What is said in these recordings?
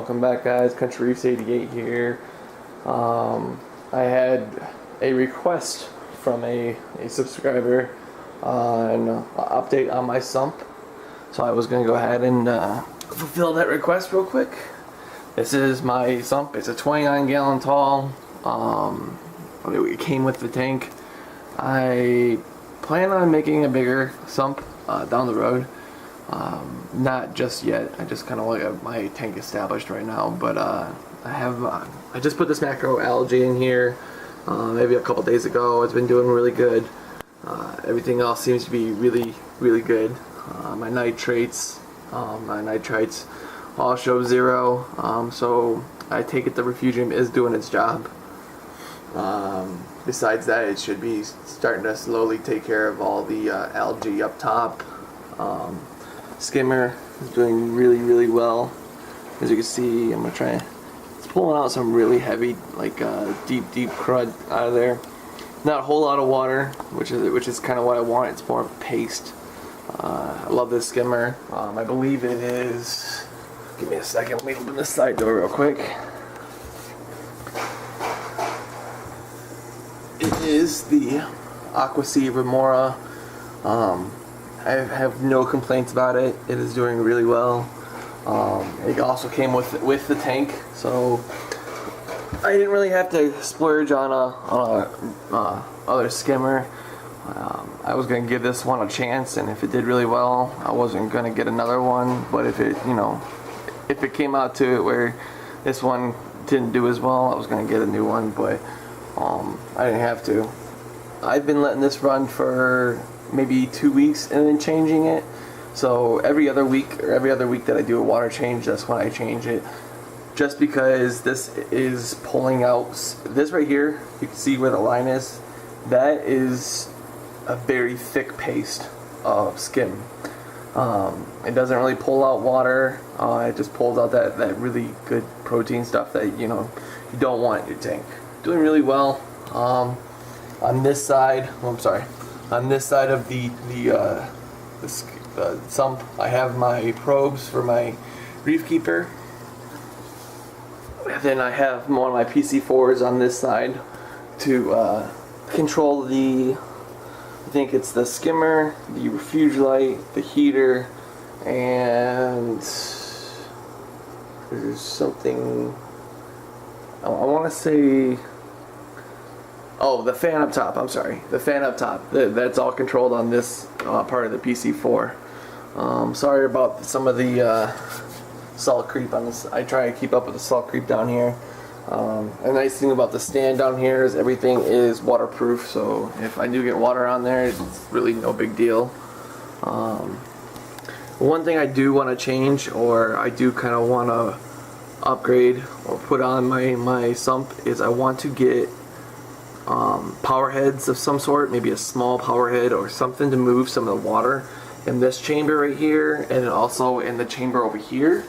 Welcome back, guys. Country Reefs 88 here. I had a request from a subscriber on an update on my sump, so I was going to go ahead and fulfill that request real quick. This is my sump. It's a 29 gallon tall. It came with the tank. I plan on making a bigger sump down the road. Not just yet. I just kind of like my tank established right now, but I just put this macro algae in here maybe a couple days ago. It's been doing really good. Everything else seems to be really good. My nitrates all show 0, so I take it the refugium is doing its job. Besides that, it should be starting to slowly take care of all the algae up top. Skimmer is doing really well. As you can see, I'm gonna try. It's pulling out some really heavy, like deep crud out of there. Not a whole lot of water, which is kind of what I want. It's more of a paste. I love this skimmer. I believe it is. Give me a second. Let me open this side door real quick. It is the Aquasea Remora. I have no complaints about it. It is doing really well. It also came with the tank, so I didn't really have to splurge on a other skimmer. I was gonna give this one a chance, and if it did really well, I wasn't gonna get another one. But if it came out to it where this one didn't do as well, I was gonna get a new one. But I didn't have to. I've been letting this run for maybe 2 weeks and then changing it. So every other week that I do a water change, that's when I change it. Just because this is pulling out, this right here, you can see where the line is. That is a very thick paste of skim. It doesn't really pull out water. It just pulls out that really good protein stuff that you don't want in your tank. Doing really well. On this side, on this side of the sump, I have my probes for my reef keeper. And then I have one of my PC4s on this side to control I think it's the skimmer, the refuge light, the heater, and there's something I want to say. Oh, the fan up top. I'm sorry. The fan up top. That's all controlled on this part of the PC4. Sorry about some of the salt creep on this. I try to keep up with the salt creep down here. The nice thing about the stand down here is everything is waterproof, so if I do get water on there, it's really no big deal. One thing I do want to change, or I do kind of want to upgrade or put on my sump, is I want to get power heads of some sort, maybe a small power head or something to move some of the water in this chamber right here, and then also in the chamber over here.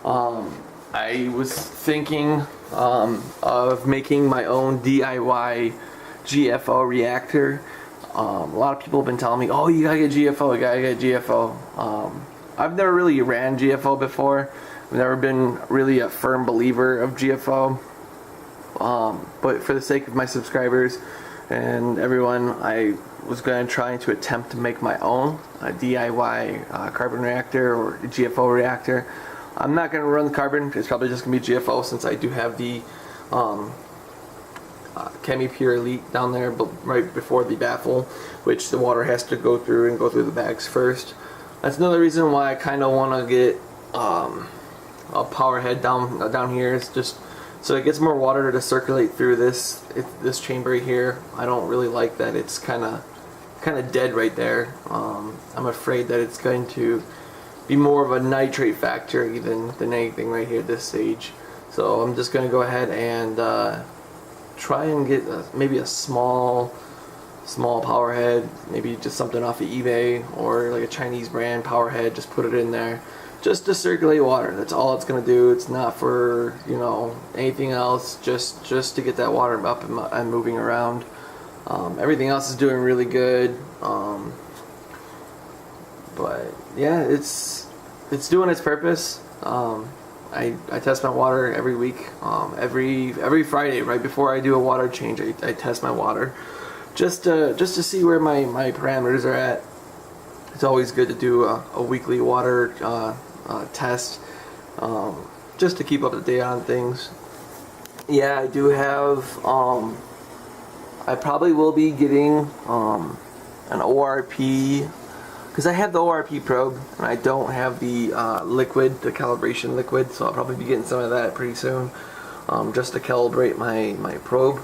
I was thinking of making my own DIY GFO reactor. A lot of people have been telling me, oh, you gotta get GFO, you gotta get GFO. I've never really ran GFO before. I've never been really a firm believer of GFO. But for the sake of my subscribers and everyone, I was going to try to attempt to make my own DIY carbon reactor or GFO reactor. I'm not going to run the carbon. It's probably just going to be GFO, since I do have the Chemi Pure Elite down there right before the baffle, which the water has to go through the bags first. That's another reason why I kind of want to get a power head down here. It's just so it gets more water to circulate through this chamber here. I don't really like that. It's kind of dead right there. I'm afraid that it's going to be more of a nitrate factor even than anything right here at this stage. So I'm just going to go ahead and try and get maybe a small power head, maybe just something off of eBay or like a Chinese brand power head. Just put it in there, just to circulate water. That's all it's gonna do. It's not for anything else. Just to get that water up and moving around. Everything else is doing really good. But yeah, it's doing its purpose. I test my water every week. Every Friday, right before I do a water change, I test my water, just to see where my parameters are at. It's always good to do a weekly water test, just to keep up to date on things. Yeah, I do have. I probably will be getting an ORP, because I have the ORP probe and I don't have the liquid, the calibration liquid, so I'll probably be getting some of that pretty soon, just to calibrate my probe.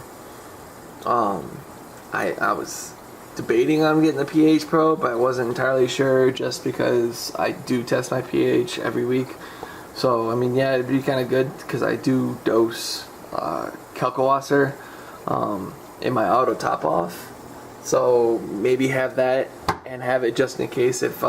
I was debating on getting the pH probe, but I wasn't entirely sure, just because I do test my pH every week. So I mean, yeah, it'd be kind of good, because I do dose Kalkwasser in my auto top off. So maybe have that, and have it just in case if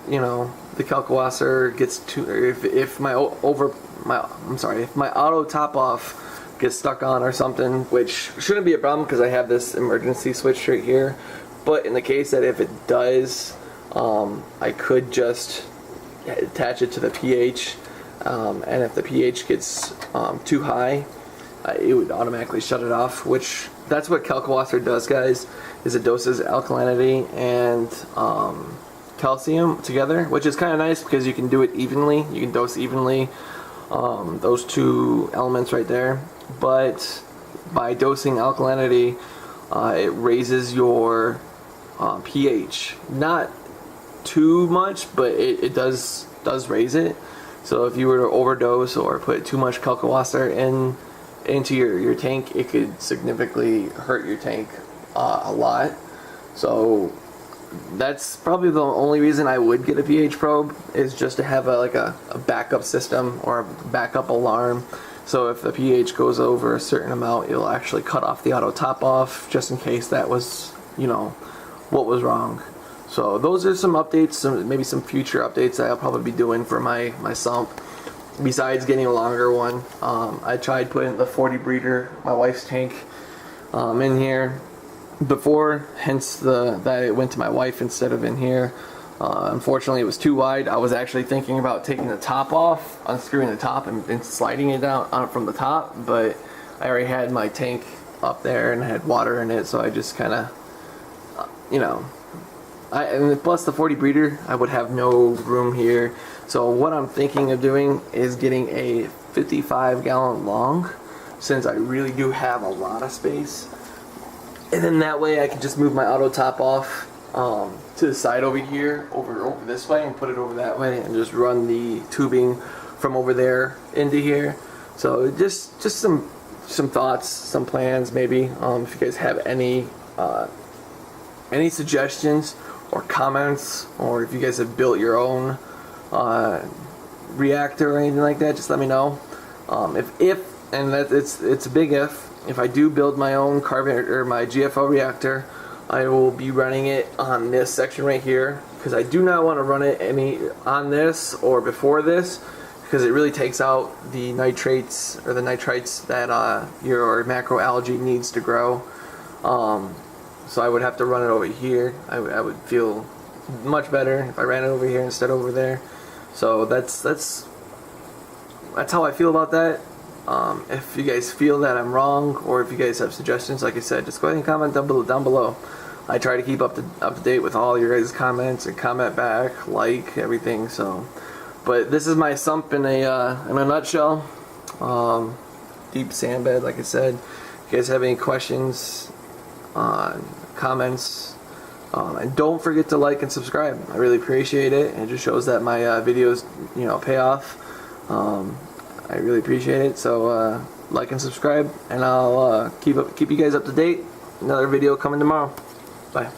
you know, the Kalkwasser gets too, or if my auto top off gets stuck on or something, which shouldn't be a problem because I have this emergency switch right here. But in the case that if it does, I could just attach it to the pH, and if the pH gets too high, it would automatically shut it off, which that's what Kalkwasser does, guys, is it doses alkalinity and calcium together, which is kind of nice because you can do it evenly. You can dose evenly those two elements right there. But by dosing alkalinity, it raises your pH. Not too much, but it does raise it. So if you were to overdose or put too much Kalkwasser into your tank, it could significantly hurt your tank a lot. So that's probably the only reason I would get a pH probe, is just to have a backup system or a backup alarm. So if the pH goes over a certain amount, it'll actually cut off the auto top off, just in case that was, you know, what was wrong. So those are some updates, maybe some future updates that I'll probably be doing for my sump. Besides getting a longer one, I tried putting the 40 breeder, my wife's tank, in here before, hence that it went to my wife instead of in here. Unfortunately, it was too wide. I was actually thinking about taking the top off, unscrewing the top, and sliding it down from the top, but I already had my tank up there and had water in it, so I just kind of, you know, and plus the 40 breeder, I would have no room here. So what I'm thinking of doing is getting a 55-gallon long, since I really do have a lot of space. And then that way I can just move my auto top off to the side over here, over this way, and put it over that way, and just run the tubing from over there into here. So just some thoughts, some plans maybe. If you guys have any suggestions or comments, or if you guys have built your own reactor or anything like that, just let me know. If and that it's a big if I do build my own carbon or my GFO reactor, I will be running it on this section right here, because I do not want to run it on this or before this, because it really takes out the nitrates or the nitrites that your macroalgae needs to grow. So I would have to run it over here. I would feel much better if I ran it over here instead of over there. So that's how I feel about that. If you guys feel that I'm wrong, or if you guys have suggestions, like I said, just go ahead and comment down below. I try to keep up to date with all your guys' comments and comment back, like everything. So, but this is my sump in a nutshell. Deep sand bed, like I said. If you guys have any questions, comments, and don't forget to like and subscribe. I really appreciate it. It just shows that my videos, you know, pay off. I really appreciate it. So like and subscribe, and I'll keep you guys up to date. Another video coming tomorrow. Bye.